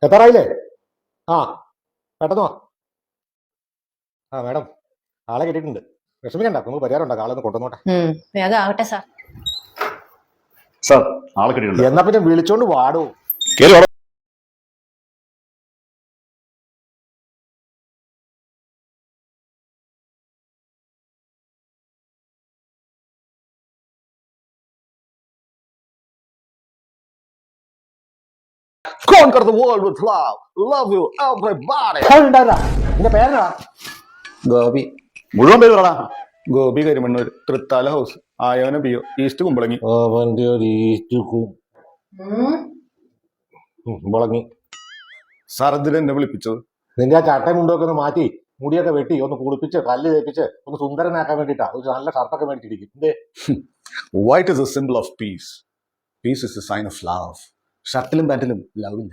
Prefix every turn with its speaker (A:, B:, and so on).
A: എത്താറായില്ലേ? ആ പെട്ടെന്നോ. ആ മാഡം, ആളെ കിട്ടിയിട്ടുണ്ട്. വിഷമിക്കണ്ട, നമുക്ക് പരിഹാരം ഉണ്ടാക്കാം. ആളൊന്ന് കൊണ്ടുവന്നോട്ടെ.
B: വേഗം ആവട്ടെ സാർ.
C: സാർ ആളെ കിട്ടിയിട്ടുണ്ട്.
A: എന്നാ പിന്നെ വിളിച്ചോണ്ട് വാടോ.
C: കേറി വാടോ.
A: Conquer the world with love. Love you everybody. നിന്റെ പേരെന്താ?
D: ഗോപി.
C: മുഴുവൻ പേര് പറടാ.
D: ഗോപി കരിമണ്ണൂർ, തൃത്താല ഹൗസ്, ആയോന ബിയോ, ഈസ്റ്റ് കുമ്പളങ്ങി.
A: അവന്റെ ഒരു മുളങ്ങി.
D: സാർ എന്തിനാ എന്നെ വിളിപ്പിച്ചത്?
A: നിന്റെ ആ ചട്ടയും മുണ്ടൊക്കെ ഒന്ന് മാറ്റി മുടിയൊക്കെ വെട്ടി ഒന്ന് കുളിപ്പിച്ച് കല്ല് തേപ്പിച്ച് ഒന്ന് സുന്ദരനാക്കാൻ വേണ്ടിട്ടാ. ഒരു നല്ല ഷർട്ടൊക്കെ മേടിച്ചിരിക്കും.
D: White is a symbol of peace. Peace is a sign of love. ഷർട്ടിലും പാന്റിലും ലവ് ഇല്ല.